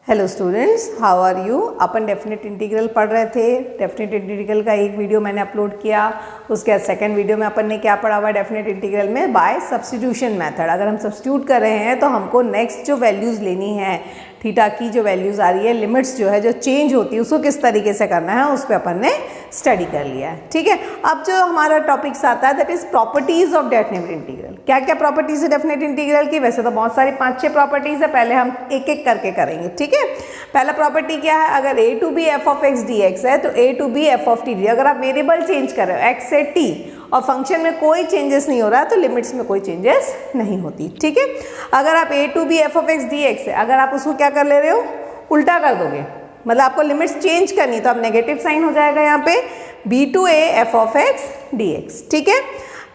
Hello students, how are you. अपन definite integral पढ़ रहे थे। डेफिनेट इंटीग्रल का एक वीडियो मैंने अपलोड किया, उसके बाद सेकंड वीडियो में अपन ने क्या पढ़ा हुआ है डेफिनेट इंटीग्रल में, बाय सब्स्टिट्यूशन मेथड। अगर हम सब्स्टिट्यूट कर रहे हैं तो हमको नेक्स्ट जो वैल्यूज़ लेनी है, थीटा की जो वैल्यूज़ आ रही है, लिमिट्स जो है जो चेंज होती है उसको किस तरीके से करना है उस पर अपन ने स्टडी कर लिया है। ठीक है, अब जो हमारा टॉपिक्स आता है that is properties of definite integral. क्या क्या प्रॉपर्टीज है डेफिनेट इंटीग्रल की? वैसे तो बहुत सारी 5-6 प्रॉपर्टीज है, पहले हम एक एक करके करेंगे। ठीक है, पहला प्रॉपर्टी क्या है? अगर a to B F of X D X है तो a to B F of T D. अगर आप वेरिएबल चेंज कर रहे हो x से t और फंक्शन में कोई चेंजेस नहीं हो रहा है तो लिमिट्स में कोई चेंजेस नहीं होती। ठीक है, अगर आप a to B F of X D X है, अगर आप उसको क्या कर ले रहे हो, उल्टा कर दोगे, मतलब आपको लिमिट्स चेंज करनी, तो अब नेगेटिव साइन हो जाएगा यहाँ पे b to a F of X D X. ठीक है,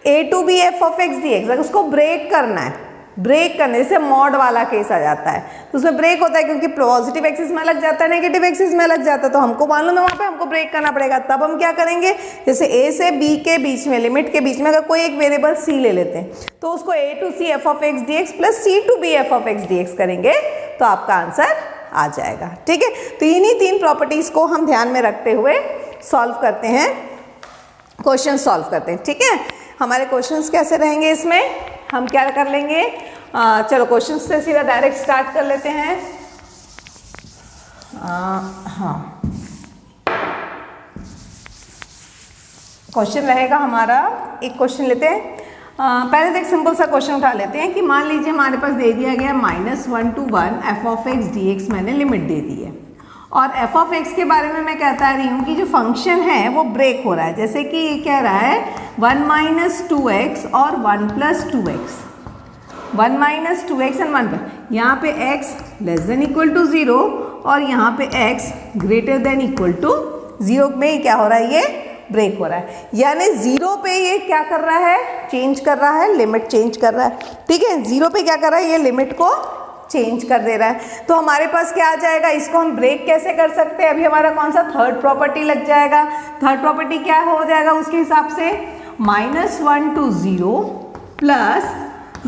a to B F of X D X, अगर उसको ब्रेक करना है, ब्रेक करने से मॉड वाला केस आ जाता है, तो उसमें ब्रेक होता है क्योंकि पॉजिटिव एक्सिस में लग जाता है, नेगेटिव एक्सिस में लग जाता है, तो हमको मालूम है वहाँ पे हमको ब्रेक करना पड़ेगा। तब हम क्या करेंगे, जैसे a से b के बीच में, लिमिट के बीच में अगर कोई एक वेरिएबल c ले लेते हैं तो उसको a to c F of X D X plus c to b F of X D X करेंगे तो आपका आंसर आ जाएगा। ठीक है, तो इन्हीं 3 प्रॉपर्टीज को हम ध्यान में रखते हुए सॉल्व करते हैं, क्वेश्चन सॉल्व करते हैं। ठीक है, हमारे क्वेश्चंस कैसे रहेंगे, इसमें हम क्या कर लेंगे, चलो क्वेश्चन से सीधा डायरेक्ट स्टार्ट कर लेते हैं। हाँ, क्वेश्चन रहेगा हमारा, एक क्वेश्चन लेते हैं। पहले तो एक सिंपल सा क्वेश्चन उठा लेते हैं कि मान लीजिए हमारे पास दे दिया गया -1 to 1 F of X D x, मैंने लिमिट दे दी है और एफ ऑफ एक्स के बारे में मैं कहता रही हूँ कि जो फंक्शन है वो ब्रेक हो रहा है। जैसे कि ये कह रहा है 1 - 2x और 1 + 2x, 1 - 2x एंड 1 +, यहाँ पे x less than equal to 0 और यहाँ पे x greater than equal to 0 में क्या हो रहा है, ये ब्रेक हो रहा है, यानी 0 पे ये क्या कर रहा है, चेंज कर रहा है, लिमिट चेंज कर रहा है। ठीक है, 0 पे क्या कर रहा है, ये लिमिट को चेंज कर दे रहा है। तो हमारे पास क्या आ जाएगा, इसको हम ब्रेक कैसे कर सकते हैं, अभी हमारा कौन सा थर्ड प्रॉपर्टी लग जाएगा। थर्ड प्रॉपर्टी क्या हो जाएगा उसके हिसाब से, -1 to 0 प्लस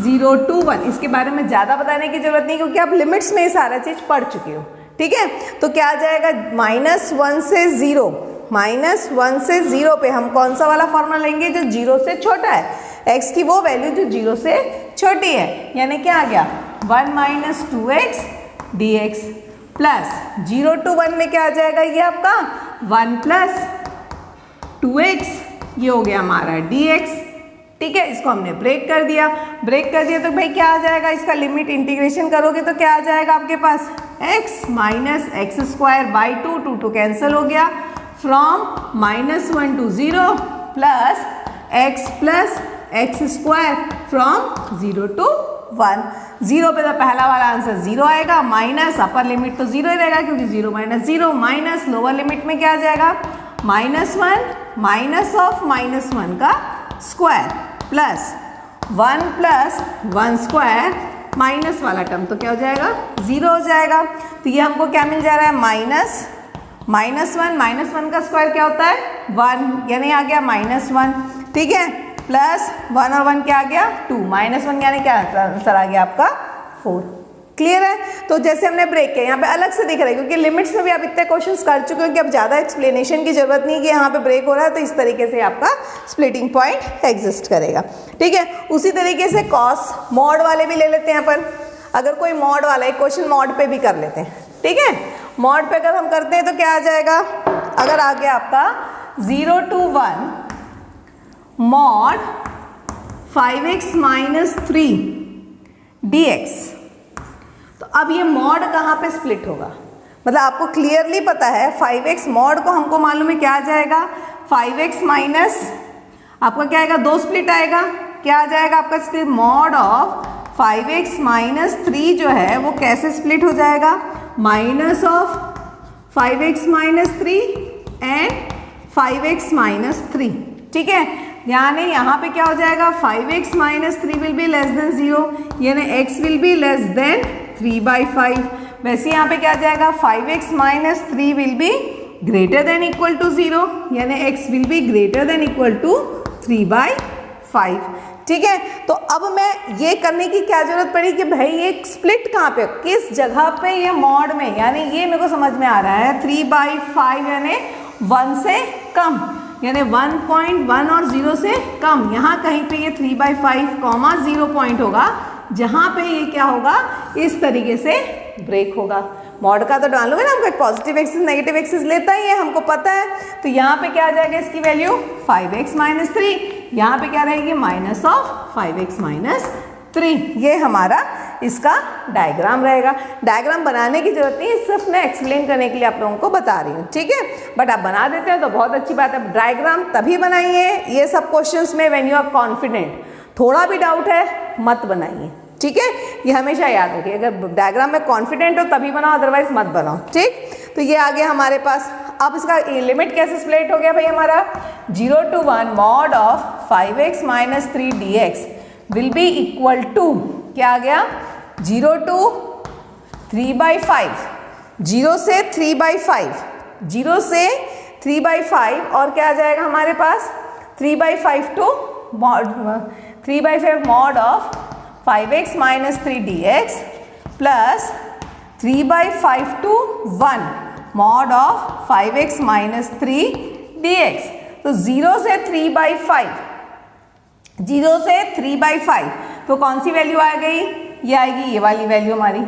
0 to 1। इसके बारे में ज़्यादा बताने की जरूरत नहीं क्योंकि आप लिमिट्स में सारा चीज़ पढ़ चुके हो। ठीक है, तो क्या आ जाएगा, -1 से 0, -1 से 0 पे हम कौन सा वाला फॉर्मूला लेंगे जो 0 से छोटा है, x की वो वैल्यू जो 0 से छोटी है, यानी क्या आ गया 1 - 2x dx प्लस 0 to 1 में क्या आ जाएगा, ये आपका 1 + 2x, ये हो गया हमारा dx। ठीक है, इसको हमने ब्रेक कर दिया, ब्रेक कर दिया तो भाई क्या आ जाएगा, इसका लिमिट इंटीग्रेशन करोगे तो क्या आ जाएगा आपके पास, x - x² 2 2 कैंसिल हो गया, from -1 to 0 plus x + x² from 0 to 1। 0 पे तो पहला वाला आंसर 0 आएगा, माइनस अपर लिमिट तो 0 ही रहेगा क्योंकि 0 - 0 माइनस लोअर लिमिट में क्या आ जाएगा, -1 माइनस ऑफ -1 का स्क्वायर प्लस 1 + 1² माइनस वाला टर्म तो क्या हो जाएगा, 0 हो जाएगा। तो ये हमको क्या मिल जा रहा है, -1 का स्क्वायर क्या होता है 1, यानी आ गया -1। ठीक है, प्लस 1 और 1 क्या आ गया 2, -1 यानी क्या आंसर आ गया आपका 4। क्लियर है, तो जैसे हमने ब्रेक किया यहाँ पे अलग से दिख रहा है क्योंकि लिमिट्स में भी आप इतने क्वेश्चंस कर चुके हो कि अब ज़्यादा एक्सप्लेनेशन की जरूरत नहीं कि यहाँ पे ब्रेक हो रहा है, तो इस तरीके से आपका स्प्लिटिंग पॉइंट एग्जिस्ट करेगा। ठीक है, उसी तरीके से कॉस मॉड वाले भी ले लेते हैं अपन। अगर कोई मॉड वाला है, क्वेश्चन मॉड पे भी कर लेते हैं। ठीक है, मॉड पे अगर हम करते हैं तो क्या आ जाएगा, अगर आ गया आपका 0 to 1 mod 5x - 3 dx, तो अब ये मॉड कहाँ पे स्प्लिट होगा, मतलब आपको क्लियरली पता है 5x मॉड को हमको मालूम है क्या आ जाएगा, 5x माइनस आपका क्या आएगा, 2 स्प्लिट आएगा, क्या आ जाएगा आपका मॉड ऑफ 5x - 3 जो है वो कैसे स्प्लिट हो जाएगा, minus of 5x - 3 and 5x - 3। ठीक है, यानी यहाँ पे क्या हो जाएगा, 5x - 3 will be less than 0, यानी x will be less than 3/5। वैसे यहाँ पे क्या आ जाएगा, 5x - 3 will be greater than equal to 0, यानी x will be greater than equal to 3/5। ठीक है। तो अब मैं ये करने की क्या जरूरत पड़ी कि भाई ये स्प्लिट कहाँ पे, किस जगह पे ये मॉड में, यानी ये मेरे को समझ में आ रहा है 3/5 यानी 1 से कम, यानी 1.1 और 0 से कम, यहाँ कहीं पे ये 3/5 0 पॉइंट होगा जहाँ पे ये क्या होगा, इस तरीके से ब्रेक होगा। मॉड का तो डालोगे ना, हमको एक पॉजिटिव एक्सिस नेगेटिव एक्सिस लेता ही है, हमको पता है। तो यहाँ पे क्या आ जाएगा इसकी वैल्यू 5x - 3, यहाँ पे क्या रहेगी माइनस ऑफ 5x - 3। ये हमारा इसका डायग्राम रहेगा। डायग्राम बनाने की जरूरत नहीं है, सिर्फ मैं एक्सप्लेन करने के लिए आप लोगों को बता रही हूँ, ठीक है। बट आप बना देते हो तो बहुत अच्छी बात है। डायग्राम तभी बनाइए ये सब क्वेश्चंस में व्हेन यू आर कॉन्फिडेंट। थोड़ा भी डाउट है मत बनाइए, ठीक है, ये हमेशा याद रखिए। अगर डायग्राम में कॉन्फिडेंट हो तभी बनाओ, अदरवाइज मत बनाओ, ठीक। तो ये आ गया हमारे पास। अब इसका लिमिट कैसे स्प्लिट हो गया भाई हमारा, 0 to 1 mod of 5x - 3 dx will be equal to, क्या आ गया, 0 to 3/5, 0 से 3/5, 0 से 3/5 और क्या आ जाएगा हमारे पास 3/5 to 3/5 mod of 5x - 3 dx plus 3/5 to 1 mod of 5x - 3 dx। तो 0 से 3/5, 0 से 3/5 तो कौन सी वैल्यू आ गई, ये आएगी ये वाली वैल्यू हमारी,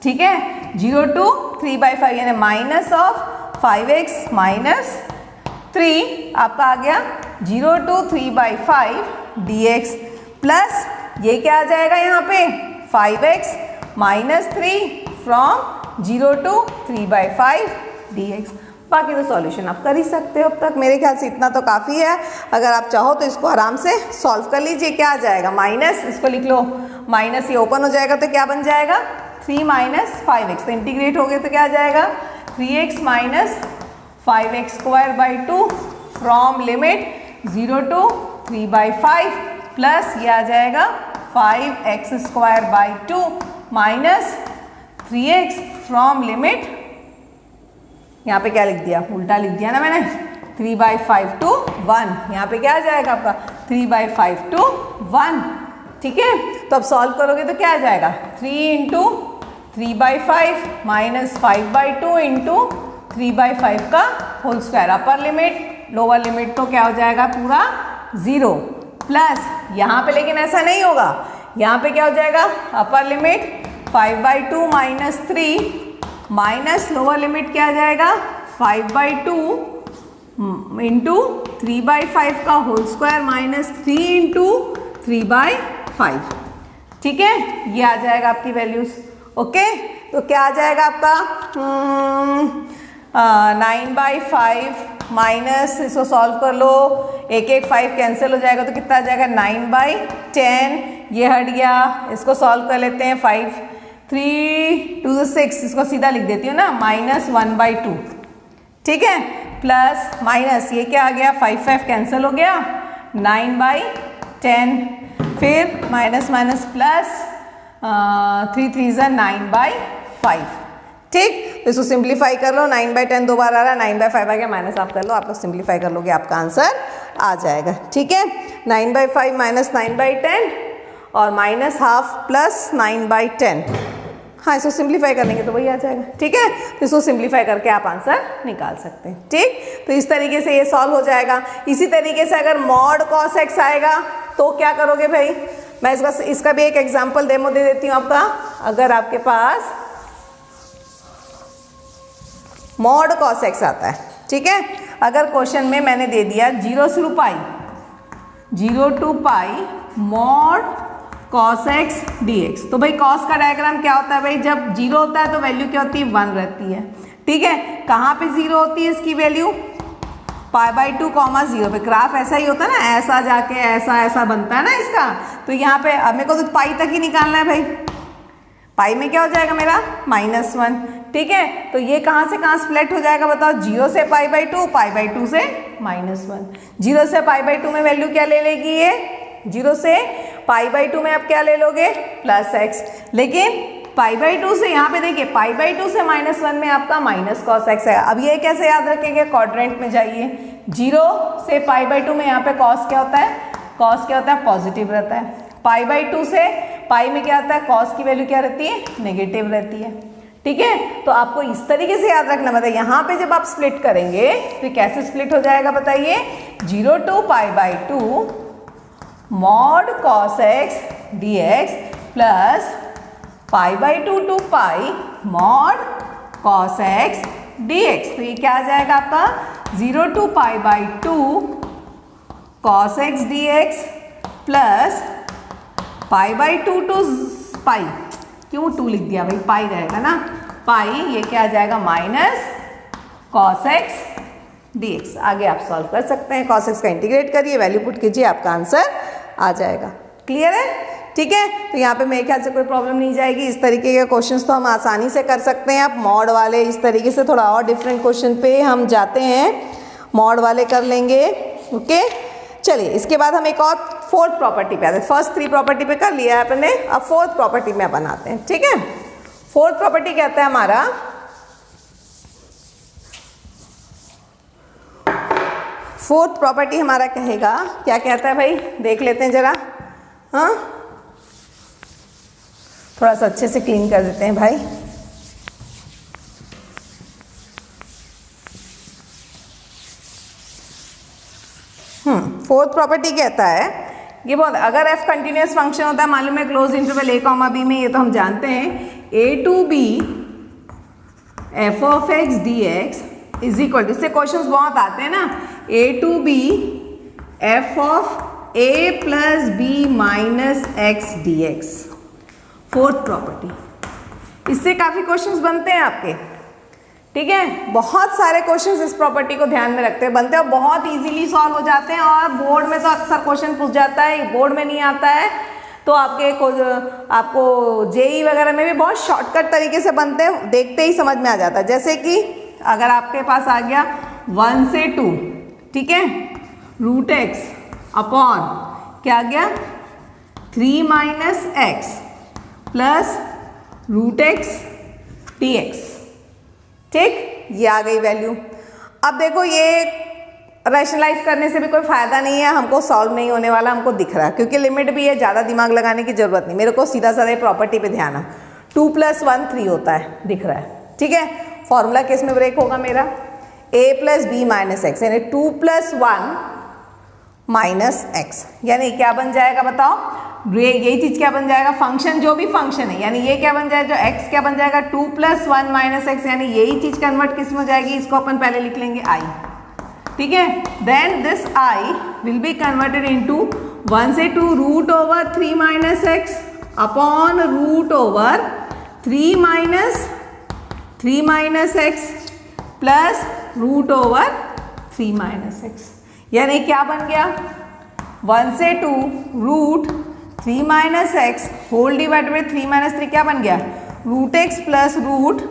ठीक है। 0 to 3/5 यानी माइनस ऑफ 5x - 3 आपका आ गया 0 to 3/5 dx प्लस ये क्या आ जाएगा यहाँ पे 5x - 3 फ्रॉम 0 to 3/5 dx। बाकी तो सॉल्यूशन आप कर ही सकते हो अब तक, मेरे ख्याल से इतना तो काफ़ी है। अगर आप चाहो तो इसको आराम से सॉल्व कर लीजिए। क्या आ जाएगा माइनस, इसको लिख लो माइनस, ये ओपन हो जाएगा तो क्या बन जाएगा 3 - 5x, तो इंटीग्रेट हो गया तो क्या आ जाएगा 3x - 5x² from limit 0 to 3/5 plus ये आ जाएगा 5x² minus 3x from limit, यहाँ पे क्या लिख दिया, उल्टा लिख दिया ना मैंने, 3/5 to 1, यहाँ पे क्या आ जाएगा आपका 3/5 to 1, ठीक है। तो अब सॉल्व करोगे तो क्या आ जाएगा 3 × 3/5 माइनस 5/2 × 3/5 का whole square, upper limit lower limit तो क्या हो जाएगा पूरा 0 प्लस यहाँ पे, लेकिन ऐसा नहीं होगा, यहाँ पे क्या हो जाएगा upper limit 5/2 - 3 minus lower limit क्या आ जाएगा 5/2 × 3/5 का होल स्क्वायर माइनस 3 × 3/5, ठीक है। ये आ जाएगा आपकी वैल्यूज, ओके। तो क्या आ जाएगा आपका 9/5 माइनस, इसको सॉल्व कर लो, 1 5 कैंसिल हो जाएगा तो कितना आ जाएगा 9/10, ये हट गया। इसको सॉल्व कर लेते हैं 5 3 2 6, इसको सीधा लिख देती हूँ ना -1/2, ठीक है, प्लस माइनस ये क्या आ गया 5 5 कैंसिल हो गया 9/10, फिर माइनस माइनस प्लस 3 3 9/5, ठीक। तो इसको सिंप्लीफाई कर लो, 9/10 दो बार आ रहा है, 9/5 आ गया, माइनस आप कर लो, आप लोग सिंप्लीफाई कर लोगे आपका आंसर आ जाएगा, ठीक है। 9/5 माइनस 9/10 और माइनस हाफ प्लस 9/10, हाँ इसको सिंप्लीफाई करेंगे तो वही आ जाएगा, ठीक है। तो इसको सिंप्लीफाई करके आप आंसर निकाल सकते हैं, ठीक। तो इस तरीके से ये सॉल्व हो जाएगा। इसी तरीके से अगर मॉड cos x आएगा तो क्या करोगे भाई, मैं इसका भी एक एग्जाम्पल डेमो दे देती हूँ आपका। अगर आपके पास मॉड cos x आता है, ठीक है, अगर क्वेश्चन में मैंने दे दिया 0 to pi mod cos x dx, तो भाई cos का डायग्राम क्या होता है भाई, जब 0 होता है तो वैल्यू क्या होती है 1 रहती है, ठीक है। कहाँ पे 0 होती है इसकी वैल्यू π/2, 0 पे, ग्राफ ऐसा ही होता है ना, ऐसा जाके ऐसा ऐसा बनता है ना इसका। तो यहाँ पे अब मेरे को तो पाई तक ही निकालना है भाई, पाई में क्या हो जाएगा मेरा -1, ठीक है। तो ये कहाँ से कहाँ स्प्लिट हो जाएगा बताओ, 0 से π/2, π/2 से -1, 0 से π/2 में वैल्यू क्या ले लेगी ये, 0 से π/2 में आप क्या ले लोगे +x, लेकिन π/2 से यहाँ पे देखिए π/2 से -1 में आपका -cos x है। अब ये कैसे याद रखेंगे, क्वाड्रेंट में जाइए, 0 से π/2 में यहाँ पे cos क्या होता है कॉस क्या होता है, पॉजिटिव रहता है। पाई बाई 2 से पाई में क्या आता है, कॉस की वैल्यू क्या रहती है, नेगेटिव रहती है। ठीक है, तो आपको इस तरीके से याद रखना, मतलब यहाँ पे जब आप स्प्लिट करेंगे तो कैसे स्प्लिट हो जाएगा बताइए, 0 to pi by 2 mod cos x D X plus pi by 2 to pi mod cos x D x. तो ये क्या आ जाएगा आपका 0 to pi by 2 cos x D X plus pi by 2 to पाई, क्यों 2 लिख दिया भाई, पाई रहेगा ना, पाई ये क्या आ जाएगा minus cos x D x. आगे आप सॉल्व कर सकते हैं, कॉस एक्स का इंटीग्रेट करिए, वैल्यू पुट कीजिए, आपका आंसर आ जाएगा। क्लियर है? ठीक है, तो यहाँ पे मेरे ख्याल से कोई प्रॉब्लम नहीं जाएगी। इस तरीके के क्वेश्चंस तो हम आसानी से कर सकते हैं। आप मॉड वाले इस तरीके से थोड़ा और डिफरेंट क्वेश्चन पे हम जाते हैं, मॉड वाले कर लेंगे। ओके, चलिए इसके बाद हम एक और फोर्थ प्रॉपर्टी पे आते हैं। फर्स्ट 3 प्रॉपर्टी पे कर लिया है आपने, अब फोर्थ प्रॉपर्टी में बनाते हैं। ठीक है, फोर्थ प्रॉपर्टी कहता है हमारा, फोर्थ प्रॉपर्टी हमारा कहेगा, क्या कहता है भाई, देख लेते हैं जरा। हाँ, थोड़ा सा अच्छे से क्लीन कर देते हैं भाई। फोर्थ प्रॉपर्टी कहता है ये बहुत, अगर f कंटिन्यूस फंक्शन होता है, मालूम है close interval a comma b में, ये तो हम जानते हैं, a to b f of x dx is equal to, इससे क्वेश्चंस बहुत आते हैं ना, a to b f of a plus b minus x dx। Fourth property, इससे काफी क्वेश्चंस बनते हैं आपके। ठीक है, बहुत सारे क्वेश्चंस इस प्रॉपर्टी को ध्यान में रखते हैं बनते हैं और बहुत इजीली सॉल्व हो जाते हैं। और बोर्ड में तो अक्सर क्वेश्चन पूछ जाता है, बोर्ड में नहीं आता है तो आपको जेई वगैरह में भी बहुत शॉर्टकट तरीके से बनते हैं, देखते ही समझ में आ जाता है। जैसे कि अगर आपके पास आ गया 1 से 2, ठीक है, रूट एक्स अपॉन क्या आ गया 3 minus X plus root X T X. ठीक, ये आ गई वैल्यू। अब देखो ये रैशनलाइज करने से भी कोई फायदा नहीं है, हमको सॉल्व नहीं होने वाला, हमको दिख रहा है, क्योंकि लिमिट भी है, ज़्यादा दिमाग लगाने की जरूरत नहीं। मेरे को सीधा साधा प्रॉपर्टी पे ध्यान है, 2 + 1 3 होता है, दिख रहा है। ठीक है, फॉर्मूला केस में ब्रेक होगा मेरा, a + b माइनस एक्स, यानी 2 + 1 माइनस एक्स, यानी क्या बन जाएगा बताओ, यही चीज क्या बन जाएगा, फंक्शन जो भी फंक्शन है, यानी ये क्या बन जाएगा, जो x क्या बन जाएगा 2 + 1 माइनस एक्स, यानी यही चीज कन्वर्ट किस में हो जाएगी, इसको अपन पहले लिख लेंगे i। ठीक है, then this i will be converted into 1 से 2 root over 3 minus X upon root over 3 minus X plus root over 3 minus X, यानी क्या बन गया 1 से 2 root 3 minus X whole divided by 3 minus 3 क्या बन गया root X plus root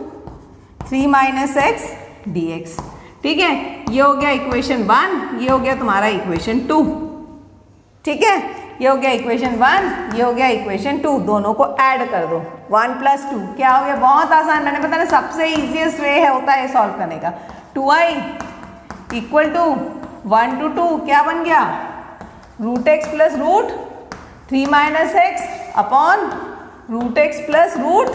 3 minus X D X. ठीक है, ये हो गया इक्वेशन 1, ये हो गया तुम्हारा इक्वेशन 2। ठीक है, ये हो गया इक्वेशन 1, ये हो गया इक्वेशन 2, दोनों को ऐड कर दो, 1 + 2 क्या हो गया, बहुत आसान, मैंने बताया ना सबसे इजीएस्ट वे है होता है सॉल्व करने का। 2i इक्वल टू 1 to 2 क्या बन गया root X plus root 3 minus X upon root X plus root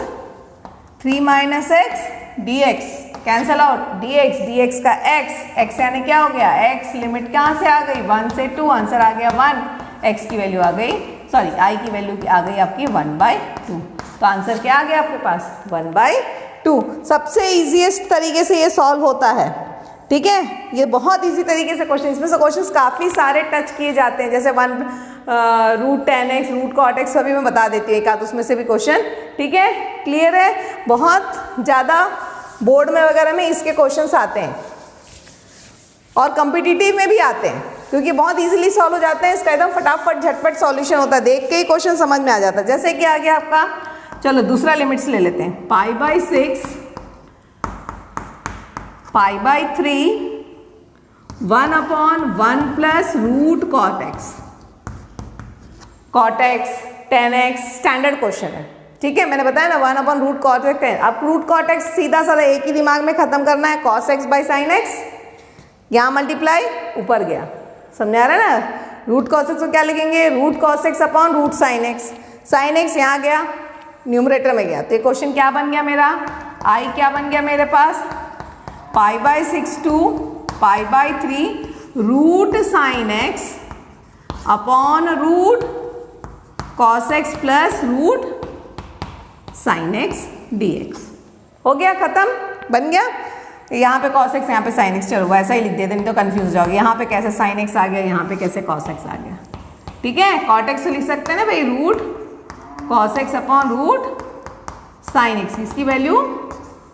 3 minus X D X, cancel out, dx का x यानी क्या हो गया x, लिमिट कहाँ से आ गई 1 से 2, आंसर आ गया 1, x की वैल्यू आ गई, सॉरी i की वैल्यू आ गई आपकी 1/2, तो आंसर क्या आ गया आपके पास 1/2। सबसे इजीएस्ट तरीके से ये सॉल्व होता है। ठीक है, ये बहुत इजी तरीके से क्वेश्चन, इसमें से क्वेश्चंस काफ़ी सारे टच किए जाते हैं, जैसे root 10x root cot x सभी मैं बता देती हूँ, एक आध उसमें से भी क्वेश्चन। ठीक है, क्लियर है, बहुत ज़्यादा बोर्ड में वगैरह में इसके क्वेश्चंस आते हैं और कॉम्पिटिटिव में भी आते हैं, क्योंकि बहुत इजीली सॉल्व हो जाते हैं, इसका एकदम फटाफट झटपट सॉल्यूशन होता है, देख के ही क्वेश्चन समझ में आ जाता है। जैसे कि आ गया आपका, चलो दूसरा लिमिट्स ले लेते हैं, π/6 π/3 1/1 plus root cot x, cot x 10x standard question है। ठीक है, मैंने बताया ना 1/√ cot x 10, अब रूट cot x सीधा साधा एक ही दिमाग में खत्म करना है, cos x/sin x, यहाँ मल्टीप्लाई ऊपर गया, समझ आ रहा है ना, रूट कॉस एक्स को क्या लिखेंगे, root cos X upon root sine X. Sine X यहाँ गया, न्यूमरेटर में गया, तो ये क्वेश्चन क्या बन गया मेरा, आई क्या बन गया मेरे पास, π/6 to π/3 root sine x upon root cos x plus root sine x dx। हो गया खत्म, बन गया। यहाँ पे cos x यहाँ पे sin x, चलो ऐसा ही लिख देते, नहीं तो कंफ्यूज जाओगे। यहाँ पे कैसे sin x आ गया, यहाँ पे कैसे cos x आ गया, ठीक है। cot x तो लिख सकते हैं ना भाई, root cos x upon root sin x, इसकी वैल्यू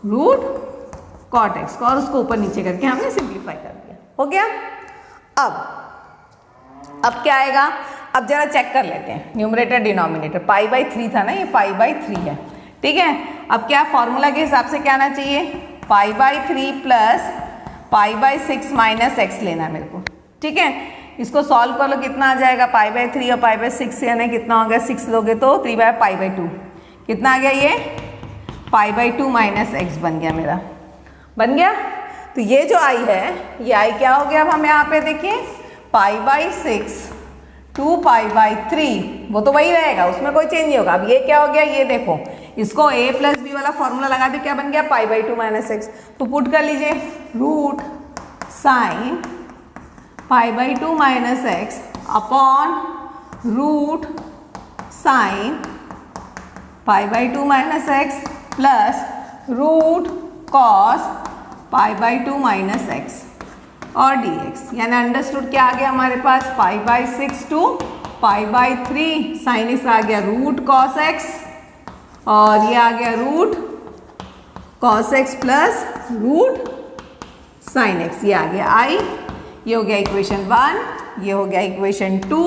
रूट cot x, और उसको ऊपर नीचे करके हमने सिंप्लीफाई कर दिया। हो गया। अब क्या आएगा, अब जरा चेक कर लेते हैं न्यूमरेटर डिनोमिनेटर, π/3 था ना, ये π/3 है, ठीक है। अब क्या फॉर्मूला के हिसाब से क्या आना चाहिए, π/3 प्लस π/6 माइनस x लेना है मेरे को, ठीक है। इसको सॉल्व कर लो, कितना आ जाएगा, π/3 और π/6 यानी कितना हो गया, 6 लोगे तो 3/π/2, कितना आ गया, ये π/2 माइनस x बन गया मेरा, बन गया। तो ये जो आई है, ये आई क्या हो गया, अब हम यहाँ पे देखिए π/6 to π/3, वो तो वही रहेगा, उसमें कोई चेंज नहीं होगा। अब ये क्या हो गया, ये देखो, इसको a प्लस बी वाला फॉर्मूला लगा दो, क्या बन गया, π/2 माइनस x। तो पुट कर लीजिए, root sine π/2 minus x upon root sine π/2 minus x plus root cos π/2 minus x और dx, यानी अंडरस्टूड क्या आ गया हमारे पास, π/6 to π/3 साइन x आ गया रूट कॉस x, और ये आ गया root cos x plus root sine x, ये आ गया आई। ये हो गया इक्वेशन 1, ये हो गया इक्वेशन 2,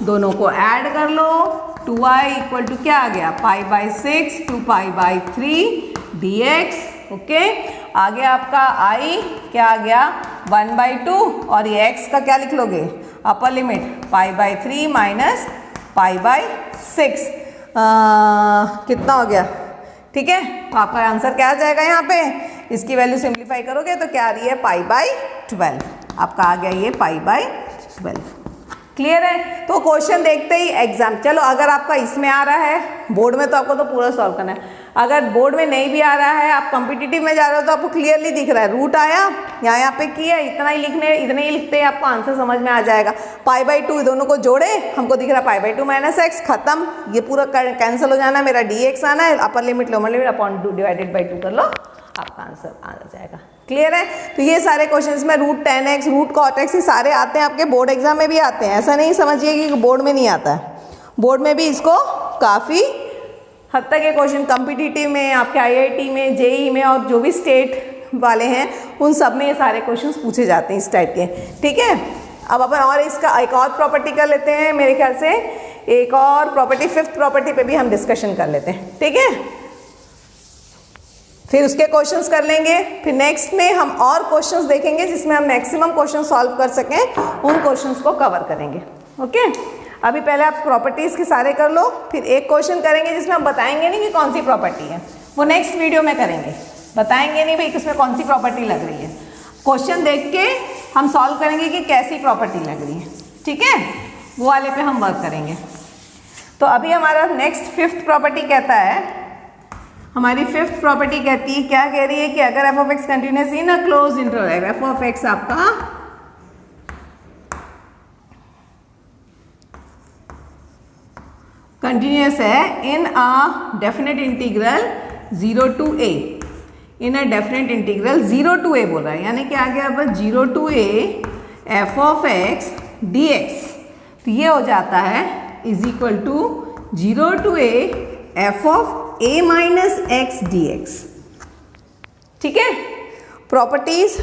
दोनों को ऐड कर लो, 2i इक्वल टू क्या आ गया, π/6 to π/3 dx, ओके। आ गया आपका i, क्या आ गया, 1/2, और ये x का क्या लिख लोगे, अपर लिमिट π/3 माइनस π/6, कितना हो गया, ठीक है। तो आपका आंसर क्या आ जाएगा, यहाँ पे इसकी वैल्यू सिंप्लीफाई करोगे तो क्या आ रही है, π/12, आपका आ गया ये π/12। क्लियर है। तो क्वेश्चन देखते ही एग्जाम, चलो अगर आपका इसमें आ रहा है बोर्ड में तो आपको तो पूरा सॉल्व करना है, अगर बोर्ड में नहीं भी आ रहा है, आप कॉम्पिटिटिव में जा रहे हो तो आपको क्लियरली दिख रहा है, रूट आया यहाँ पे किया, इतना ही लिखने, इतने ही लिखते हैं, आपको आंसर समझ में आ जाएगा। π/2 दोनों को जोड़े, हमको दिख रहा है π/2 माइनस x, खत्म, ये पूरा कैंसिल हो जाना, मेरा dx आना है, अपर limit lower limit upon 2 divided by 2 कर लो, आपका आंसर आ जाएगा। क्लियर है। तो ये सारे क्वेश्चंस में root 10x root cot x ये सारे आते हैं, आपके बोर्ड एग्जाम में भी आते हैं, ऐसा नहीं समझिए कि बोर्ड में नहीं आता है, बोर्ड में भी इसको काफ़ी हद तक ये क्वेश्चन कॉम्पिटिटिव में, आपके IIT में, JEE में और जो भी स्टेट वाले हैं उन सब में ये सारे क्वेश्चंस पूछे जाते हैं इस टाइप के, ठीक है। अब अपन और इसका एक और प्रॉपर्टी कर लेते हैं, मेरे ख्याल से एक और प्रॉपर्टी, 5th प्रॉपर्टी पे भी हम डिस्कशन कर लेते हैं, ठीक है। फिर उसके क्वेश्चंस कर लेंगे, फिर नेक्स्ट में हम और क्वेश्चंस देखेंगे जिसमें हम मैक्सिमम क्वेश्चन सॉल्व कर सकें, उन क्वेश्चंस को कवर करेंगे, ओके। अभी पहले आप प्रॉपर्टीज़ के सारे कर लो, फिर एक क्वेश्चन करेंगे जिसमें हम बताएंगे नहीं कि कौन सी प्रॉपर्टी है, वो नेक्स्ट वीडियो में करेंगे, बताएंगे नहीं भाई किसमें कौन सी प्रॉपर्टी लग रही है, क्वेश्चन देख के हम सॉल्व करेंगे कि कैसी प्रॉपर्टी लग रही है, ठीक है, वो वाले पे हम वर्क करेंगे। तो अभी हमारा नेक्स्ट 5th प्रॉपर्टी कहता है, हमारी 5th प्रॉपर्टी कहती है, क्या कह रही है कि अगर f of x continuous in a close interval है, f of x आपका कंटिन्यूस है in a definite integral 0 to a, in a definite integral 0 to a बोल रहा है, यानी कि आ गया अब 0 to a f of x dx, तो ये हो जाता है is equal to 0 to a f of a minus X dx, ठीक है। प्रॉपर्टीज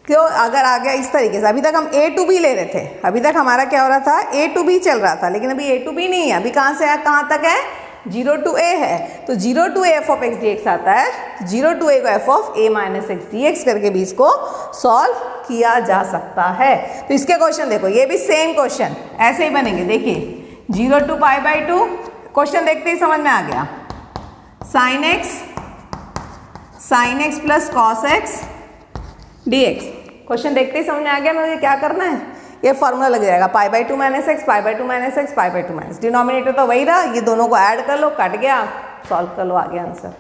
क्यों अगर आ गया इस तरीके से, अभी तक हम a to b ले रहे थे, अभी तक हमारा क्या हो रहा था, a to b चल रहा था, लेकिन अभी a to b नहीं है, अभी कहाँ से है, कहाँ तक है, 0 to a है, तो 0 to a f of x dx आता है, 0 to a को f of a minus X dx करके भी इसको सॉल्व किया जा सकता है। तो इसके क्वेश्चन देखो, ये भी सेम क्वेश्चन ऐसे ही बनेंगे, देखिए 0 to π/2, क्वेश्चन देखते ही समझ में आ गया, sine x plus cos x dx, question देखते ही समझ में आ गया मुझे क्या करना है, ये फॉर्मूला लग जाएगा पाई by to minus x, pi by to minus x, pi by to minus, denominator तो वही रहा, ये दोनों को ऐड कर लो, कट गया, सॉल्व कर लो, आ गया आंसर।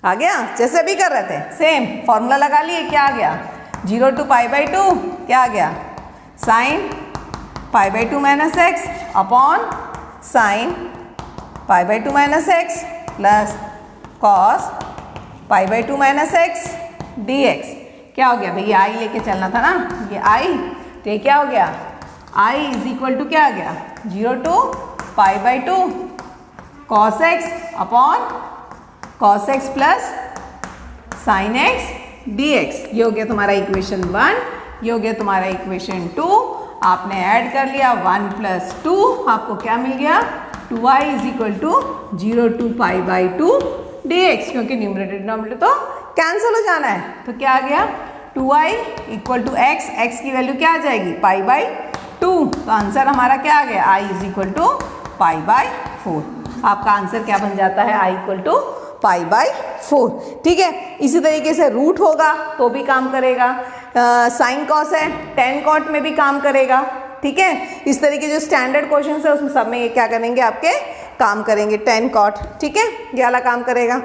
आ गया, जैसे अभी कर रहे थे सेम फॉर्मूला लगा लिए, क्या आ गया 0 टू पाई बाई टू, क्या आ गया sine pi by to minus X upon sine pi by to minus X plus cos pi by to minus X D x. क्या हो गया भैया, आई लेके चलना था ना, ये आई, तो ये क्या हो गया आई इज इक्वल टू क्या आ गया 0 to pi by two cos X upon cos x plus sine X D X. ये हो गया तुम्हारा इक्वेशन 1, ये हो गया तुम्हारा इक्वेशन 2। आपने ऐड कर लिया 1 प्लस 2, आपको क्या मिल गया 2i is equal to 0 to pi by two D X, क्योंकि न्यूमरेटर डिनोमिनेटर तो कैंसिल हो जाना है, तो क्या आ गया 2i equal to X, X की वैल्यू क्या आ जाएगी पाई बाई टू, तो आंसर हमारा क्या आ गया i is equal to pi by 4। आपका आंसर क्या बन जाता है i equal to pi by 4। ठीक है, इसी तरीके से रूट होगा तो भी काम करेगा, साइन कॉस है टेन कॉट में भी काम करेगा। ठीक है, इस तरीके जो स्टैंडर्ड क्वेश्चन है उसमें सब में ये क्या करेंगे आपके काम करेंगे टेन कॉट। ठीक है, ये वाला काम करेगा।